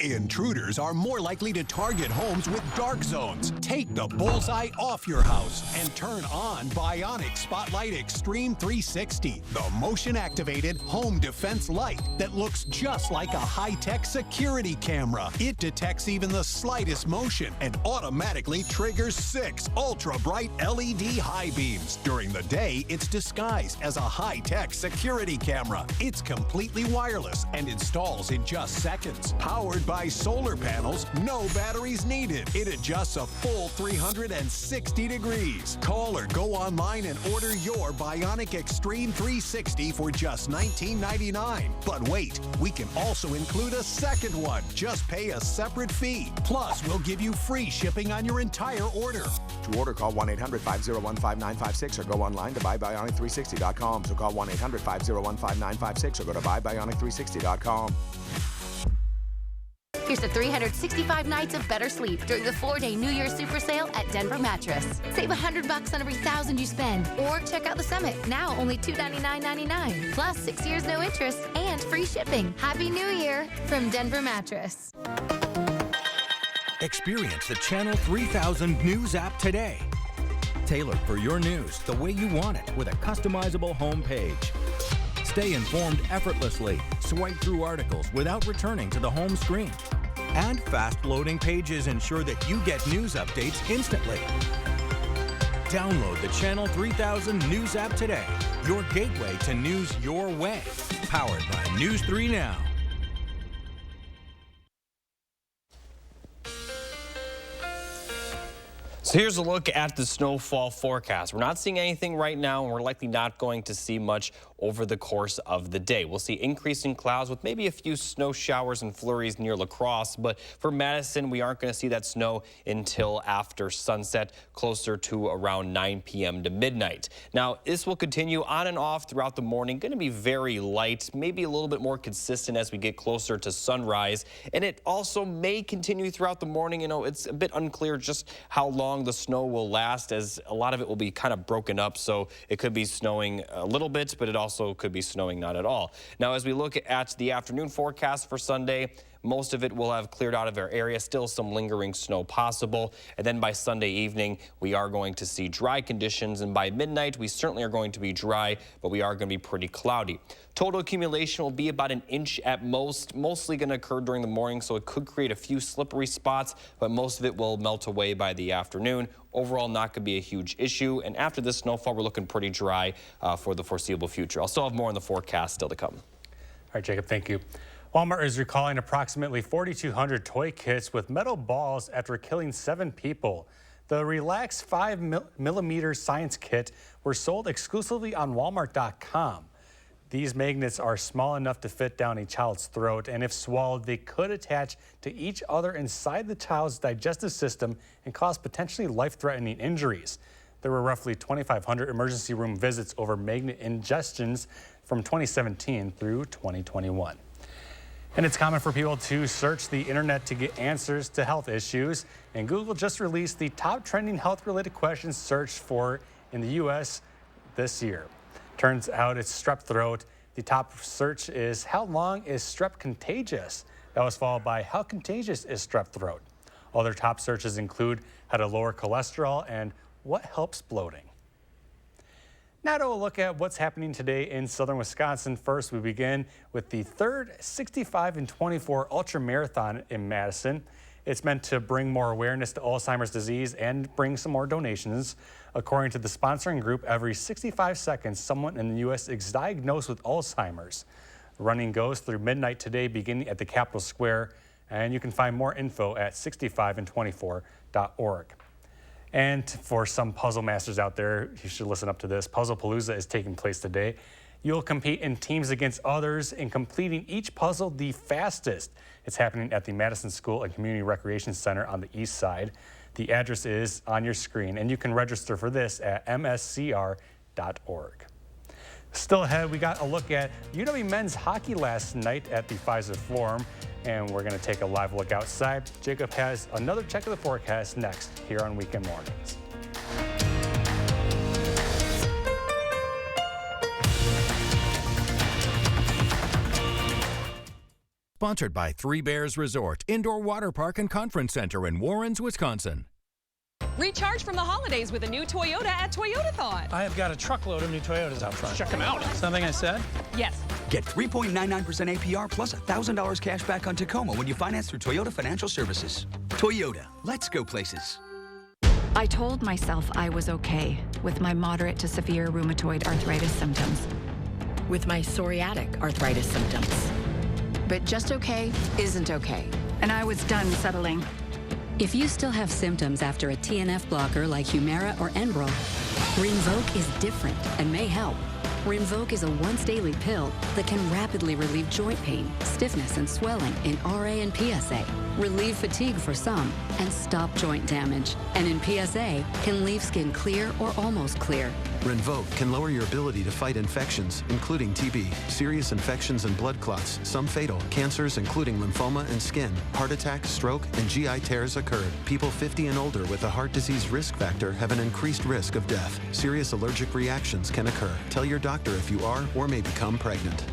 Intruders are more likely to target homes with dark zones. Take the bullseye off your house and turn on Bionic Spotlight Extreme 360, the motion-activated home defense light that looks just like a high-tech security camera. It detects even the slightest motion and automatically triggers 6 ultra-bright LED high beams. During the day, it's disguised as a high-tech security camera. It's completely wireless and installs in just seconds. Powered by solar panels, no batteries needed. It adjusts a full 360 degrees. Call or go online and order your Bionic Extreme 360 for just $19.99. But wait, we can also include a second one. Just pay a separate fee. Plus, we'll give you free shipping on your entire order. To order, call 1-800-501-5956 or go online to buybionic360.com. So call 1-800-501-5956 or go to buybionic360.com. Here's the 365 nights of better sleep during the 4-day New Year's Super Sale at Denver Mattress. Save $100 on every $1,000 you spend. Or check out the Summit, now only $299.99. Plus 6 years no interest and free shipping. Happy New Year from Denver Mattress. Experience the Channel 3000 News app today. Tailored for your news the way you want it with a customizable home page. Stay informed effortlessly. Swipe through articles without returning to the home screen. And fast-loading pages ensure that you get news updates instantly. Download the Channel 3000 News app today, your gateway to news your way. Powered by News 3 Now. So here's a look at the snowfall forecast. We're not seeing anything right now, and we're likely not going to see much over the course of the day. We'll see increasing clouds with maybe a few snow showers and flurries near La Crosse, but for Madison, we aren't going to see that snow until after sunset, closer to around 9 p.m. to midnight. Now, this will continue on and off throughout the morning, going to be very light, maybe a little bit more consistent as we get closer to sunrise, and it also may continue throughout the morning. You know, it's a bit unclear just how long the snow will last, as a lot of it will be kind of broken up, so it could be snowing a little bit, but it also could be snowing not at all. Now, as we look at the afternoon forecast for Sunday, most of it will have cleared out of our area, still some lingering snow possible. And then by Sunday evening, we are going to see dry conditions. And by midnight, we certainly are going to be dry, but we are going to be pretty cloudy. Total accumulation will be about an inch at most, mostly going to occur during the morning, so it could create a few slippery spots, but most of it will melt away by the afternoon. Overall, not going to be a huge issue. And after this snowfall, we're looking pretty dry for the foreseeable future. I'll still have more on the forecast still to come. All right, Jacob, thank you. Walmart is recalling approximately 4,200 toy kits with metal balls after killing 7 people. The Relax 5mm science kit were sold exclusively on Walmart.com. These magnets are small enough to fit down a child's throat, and if swallowed, they could attach to each other inside the child's digestive system and cause potentially life-threatening injuries. There were roughly 2,500 emergency room visits over magnet ingestions from 2017 through 2021. And it's common for people to search the internet to get answers to health issues. And Google just released the top trending health-related questions searched for in the U.S. this year. Turns out it's strep throat. The top search is, how long is strep contagious? That was followed by, how contagious is strep throat? Other top searches include how to lower cholesterol and what helps bloating. Now to a look at what's happening today in southern Wisconsin. First, we begin with the third 65 and 24 Ultra Marathon in Madison. It's meant to bring more awareness to Alzheimer's disease and bring some more donations. According to the sponsoring group, every 65 seconds, someone in the U.S. is diagnosed with Alzheimer's. The running goes through midnight today, beginning at the Capitol Square, and you can find more info at 65and24.org. And for some puzzle masters out there, you should listen up to this. Puzzlepalooza is taking place today. You'll compete in teams against others in completing each puzzle the fastest. It's happening at the Madison School and Community Recreation Center on the east side. The address is on your screen, and you can register for this at mscr.org. Still ahead, we got a look at UW men's hockey last night at the Pfizer Forum, and we're going to take a live look outside. Jacob has another check of the forecast next here on Weekend Mornings. Sponsored by Three Bears Resort, Indoor Water Park and Conference Center in Warrens, Wisconsin. Recharge from the holidays with a new Toyota at Toyotathon. I have got a truckload of new Toyotas out front. Check them out. Something I said? Yes. Get 3.99% APR plus $1,000 cash back on Tacoma when you finance through Toyota Financial Services. Toyota, let's go places. I told myself I was okay with my moderate to severe rheumatoid arthritis symptoms, with my psoriatic arthritis symptoms. But just okay isn't okay, and I was done settling. If you still have symptoms after a TNF blocker like Humira or Enbrel, Rinvoq is different and may help. Rinvoq is a once-daily pill that can rapidly relieve joint pain, stiffness, and swelling in RA and PSA, relieve fatigue for some, and stop joint damage. And in PSA, can leave skin clear or almost clear. Rinvoq can lower your ability to fight infections, including TB, serious infections and blood clots, some fatal, cancers including lymphoma and skin, heart attack, stroke, and GI tears occurred. People 50 and older with a heart disease risk factor have an increased risk of death. Serious allergic reactions can occur. Tell your doctor if you are or may become pregnant.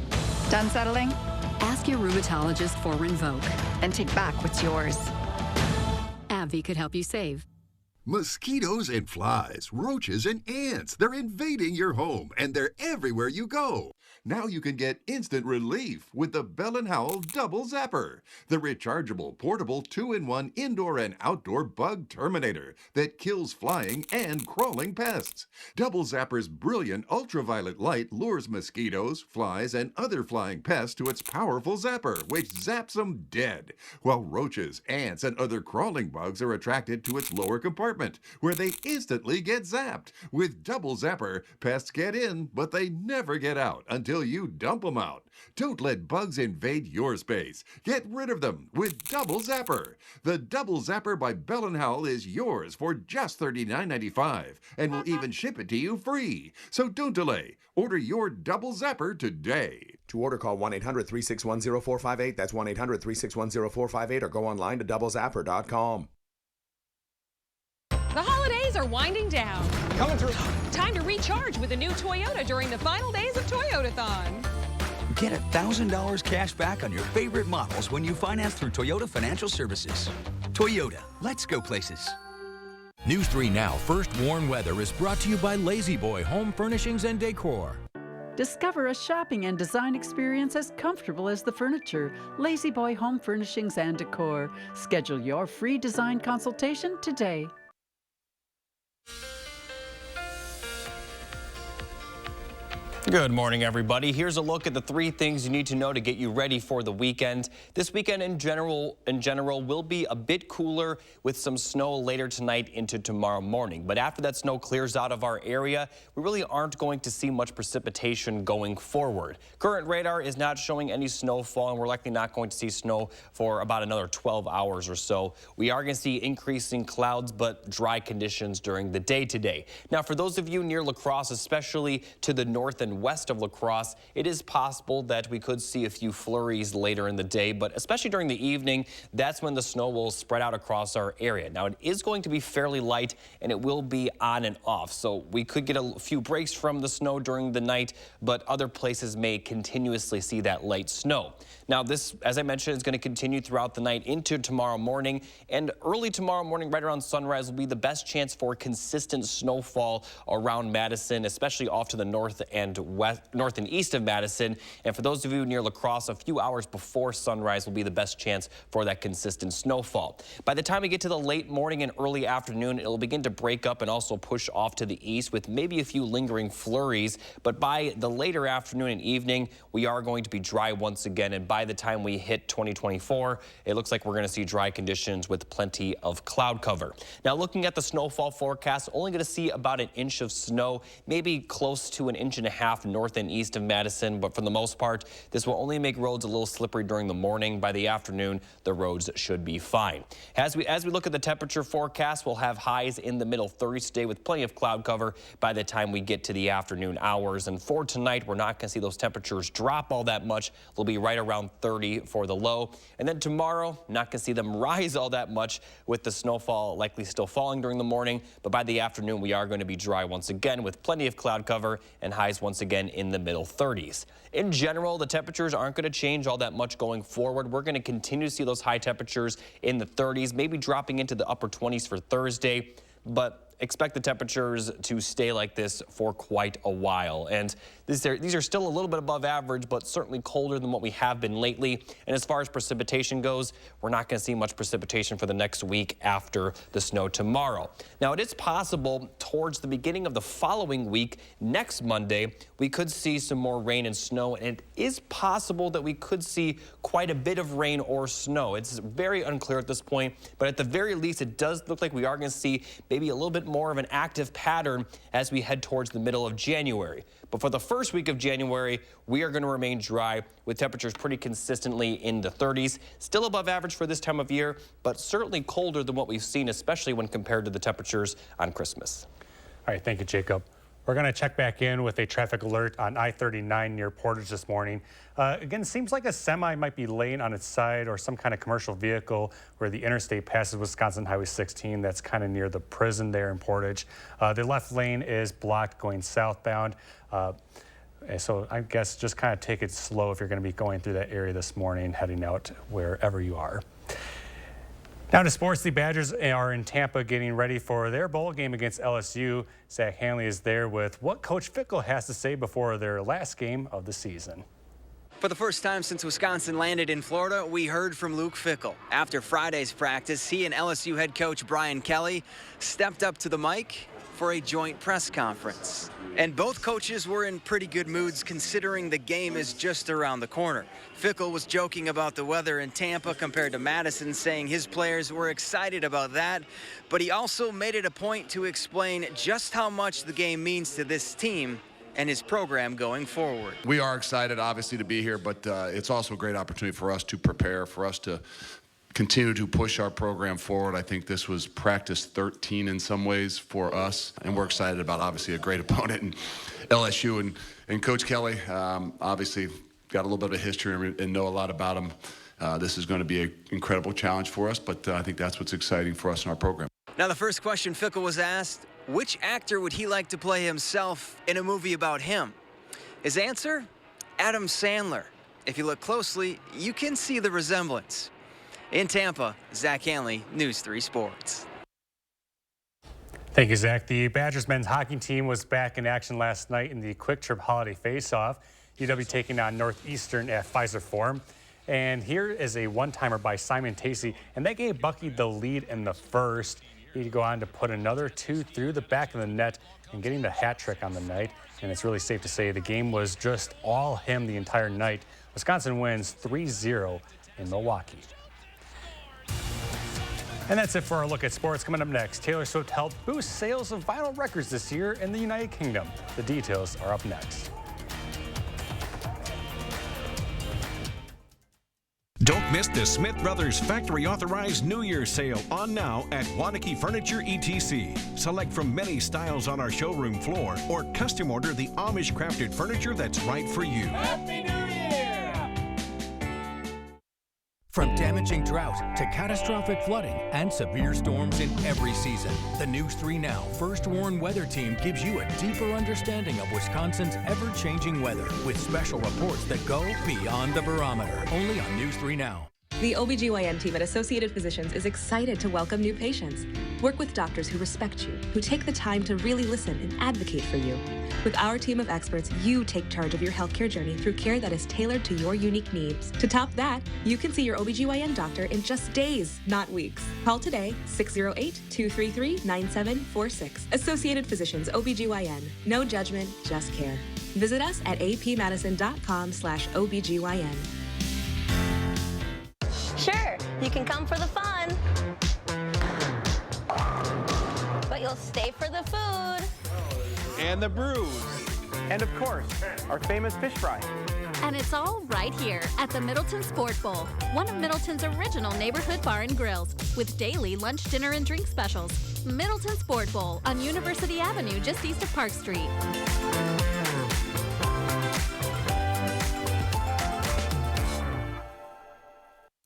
Done settling? Ask your rheumatologist for Rinvoq. And take back what's yours. AbbVie could help you save. Mosquitoes and flies, roaches and ants, they're invading your home, and they're everywhere you go. Now you can get instant relief with the Bell & Howell Double Zapper, the rechargeable, portable 2-in-1 indoor and outdoor bug terminator that kills flying and crawling pests. Double Zapper's brilliant ultraviolet light lures mosquitoes, flies, and other flying pests to its powerful zapper, which zaps them dead, while roaches, ants, and other crawling bugs are attracted to its lower compartment, where they instantly get zapped. With Double Zapper, pests get in, but they never get out until you dump them out. Don't let bugs invade your space. Get rid of them with Double Zapper. The Double Zapper by Bell & Howell is yours for just $39.95 and will even ship it to you free. So don't delay. Order your Double Zapper today. To order, call 1-800-361-0458. That's 1-800-361-0458 or go online to doublezapper.com. The holidays are winding down. Coming through. Time to recharge with a new Toyota during the final days of Toyotathon. Get $1,000 cash back on your favorite models when you finance through Toyota Financial Services. Toyota, let's go places. News 3 Now First Warn Weather is brought to you by Lazy Boy Home Furnishings and Decor. Discover a shopping and design experience as comfortable as the furniture. Lazy Boy Home Furnishings and Decor. Schedule your free design consultation today. Good morning, everybody. Here's a look at the 3 things you need to know to get you ready for the weekend. This weekend in general will be a bit cooler with some snow later tonight into tomorrow morning. But after that snow clears out of our area, we really aren't going to see much precipitation going forward. Current radar is not showing any snowfall, and we're likely not going to see snow for about another 12 hours or so. We are going to see increasing clouds, but dry conditions during the day today. Now, for those of you near La Crosse, especially to the north and west of La Crosse, it is possible that we could see a few flurries later in the day, but especially during the evening, that's when the snow will spread out across our area. Now, it is going to be fairly light, and it will be on and off, so we could get a few breaks from the snow during the night, but other places may continuously see that light snow. Now, this, as I mentioned, is going to continue throughout the night into tomorrow morning, and early tomorrow morning, right around sunrise, will be the best chance for consistent snowfall around Madison, especially off to the north and east of Madison. And for those of you near La Crosse, a few hours before sunrise will be the best chance for that consistent snowfall. By the time we get to the late morning and early afternoon, it'll begin to break up and also push off to the east with maybe a few lingering flurries. But by the later afternoon and evening, we are going to be dry once again. And by the time we hit 2024, it looks like we're going to see dry conditions with plenty of cloud cover. Now, looking at the snowfall forecast, only going to see about an inch of snow, maybe close to 1.5 inches north and east of Madison, but for the most part, this will only make roads a little slippery during the morning. By the afternoon, the roads should be fine. As we look at the temperature forecast, we'll have highs in the middle 30s today with plenty of cloud cover by the time we get to the afternoon hours. And for tonight, we're not going to see those temperatures drop all that much. They'll be right around 30 for the low. And then tomorrow, not going to see them rise all that much with the snowfall likely still falling during the morning. But by the afternoon, we are going to be dry once again with plenty of cloud cover and highs once again in the middle 30s. In general, the temperatures aren't going to change all that much going forward. We're going to continue to see those high temperatures in the 30s, maybe dropping into the upper 20s for Thursday, but expect the temperatures to stay like this for quite a while. And these are still a little bit above average, but certainly colder than what we have been lately. And as far as precipitation goes, we're not going to see much precipitation for the next week after the snow tomorrow. Now, it is possible towards the beginning of the following week, next Monday, we could see some more rain and snow. And it is possible that we could see quite a bit of rain or snow. It's very unclear at this point, but at the very least, it does look like we are going to see maybe a little bit more of an active pattern as we head towards the middle of January. But for the first week of January, we are going to remain dry with temperatures pretty consistently in the 30s. Still above average for this time of year, but certainly colder than what we've seen, especially when compared to the temperatures on Christmas. All right, thank you, Jacob. We're going to check back in with a traffic alert on I-39 near Portage this morning. Again, it seems like a semi might be laying on its side or some kind of commercial vehicle where the interstate passes Wisconsin Highway 16. That's kind of near the prison there in Portage. The left lane is blocked going southbound. So I guess just kind of take it slow if you're going to be going through that area this morning, heading out wherever you are. Now to sports, the Badgers are in Tampa getting ready for their bowl game against LSU. Zach Hanley is there with what Coach Fickell has to say before their last game of the season. For the first time since Wisconsin landed in Florida, we heard from Luke Fickell. After Friday's practice, he and LSU head coach Brian Kelly stepped up to the mic for a joint press conference. And both coaches were in pretty good moods considering the game is just around the corner. Fickell was joking about the weather in Tampa compared to Madison, saying his players were excited about that, but he also made it a point to explain just how much the game means to this team and his program going forward. We are excited, obviously, to be here, but it's also a great opportunity for us to prepare, for us to continue to push our program forward. I think this was practice 13 in some ways for us, and we're excited about, obviously, a great opponent in LSU. And Coach Kelly, obviously, got a little bit of a history and know a lot about him. This is going to be an incredible challenge for us, but I think that's what's exciting for us in our program. Now, the first question Fickell was asked, which actor would he like to play himself in a movie about him? His answer? Adam Sandler. If you look closely, you can see the resemblance. In Tampa, Zach Hanley, News 3 Sports. Thank you, Zach. The Badgers men's hockey team was back in action last night in the Quick Trip Holiday Faceoff. UW taking on Northeastern at Pfizer Forum. And here is a one-timer by Simon Tacey, and that gave Bucky the lead in the first. He'd go on to put another two through the back of the net and getting the hat trick on the night. And it's really safe to say the game was just all him the entire night. Wisconsin wins 3-0 in Milwaukee. And that's it for our look at sports. Coming up next, Taylor Swift helped boost sales of vinyl records this year in the United Kingdom. The details are up next. Don't miss the Smith Brothers Factory Authorized New Year's Sale on now at Wanakee Furniture ETC. Select from many styles on our showroom floor or custom order the Amish crafted furniture that's right for you. Happy New Year! From damaging drought to catastrophic flooding and severe storms in every season, the News 3 Now First Warn Weather Team gives you a deeper understanding of Wisconsin's ever-changing weather with special reports that go beyond the barometer. Only on News 3 Now. The OBGYN team at Associated Physicians is excited to welcome new patients. Work with doctors who respect you, who take the time to really listen and advocate for you. With our team of experts, you take charge of your healthcare journey through care that is tailored to your unique needs. To top that, you can see your OBGYN doctor in just days, not weeks. Call today, 608-233-9746. Associated Physicians OBGYN. No judgment, just care. Visit us at apmadison.com/OBGYN. Sure, you can come for the fun, but you'll stay for the food. And the brews. And of course, our famous fish fry. And it's all right here at the Middleton Sport Bowl, one of Middleton's original neighborhood bar and grills, with daily lunch, dinner, and drink specials. Middleton Sport Bowl on University Avenue, just east of Park Street.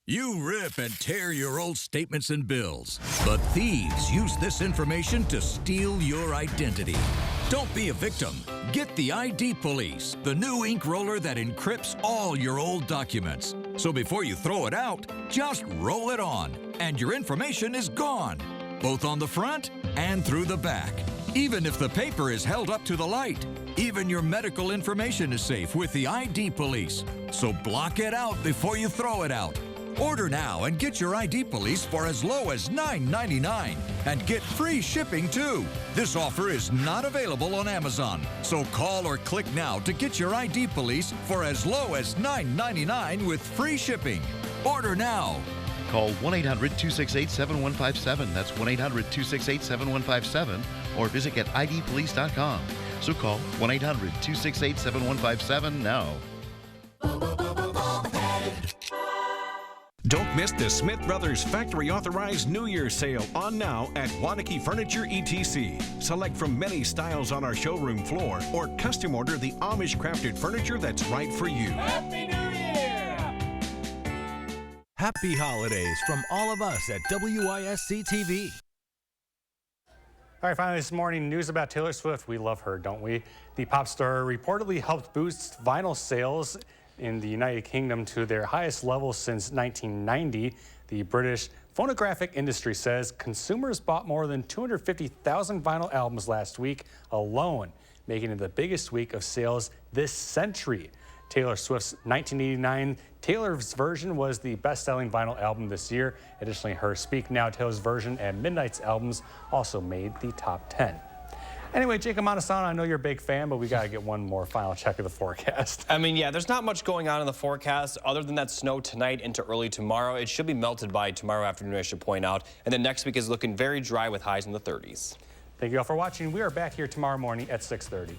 You rip and tear your old statements and bills, but thieves use this information to steal your identity. Don't be a victim. Get the ID Police, the new ink roller that encrypts all your old documents. So before you throw it out, just roll it on, and your information is gone, both on the front and through the back. Even if the paper is held up to the light, even your medical information is safe with the ID Police. So block it out before you throw it out. Order now and get your ID Police for as low as $9.99 and get free shipping too. This offer is not available on Amazon, so call or click now to get your ID Police for as low as $9.99 with free shipping. Order now. Call 1-800-268-7157. That's 1-800-268-7157 or visit getidpolice.com. So call 1-800-268-7157 now. Don't miss the Smith Brothers Factory Authorized New Year's Sale on now at Wanakee Furniture ETC. Select from many styles on our showroom floor or custom order the Amish crafted furniture that's right for you. Happy New Year! Happy holidays from all of us at WISC-TV. All right, finally this morning, news about Taylor Swift. We love her, don't we? The pop star reportedly helped boost vinyl sales in the United Kingdom to their highest level since 1990. The British phonographic industry says consumers bought more than 250,000 vinyl albums last week alone, making it the biggest week of sales this century. Taylor Swift's 1989 Taylor's Version was the best-selling vinyl album this year. Additionally, her Speak Now, Taylor's Version, and Midnight's albums also made the top 10. Anyway, Jacob Madison, I know you're a big fan, but we got to get one more final check of the forecast. I mean, yeah, there's not much going on in the forecast other than that snow tonight into early tomorrow. It should be melted by tomorrow afternoon, I should point out. And then next week is looking very dry with highs in the 30s. Thank you all for watching. We are back here tomorrow morning at 6:30.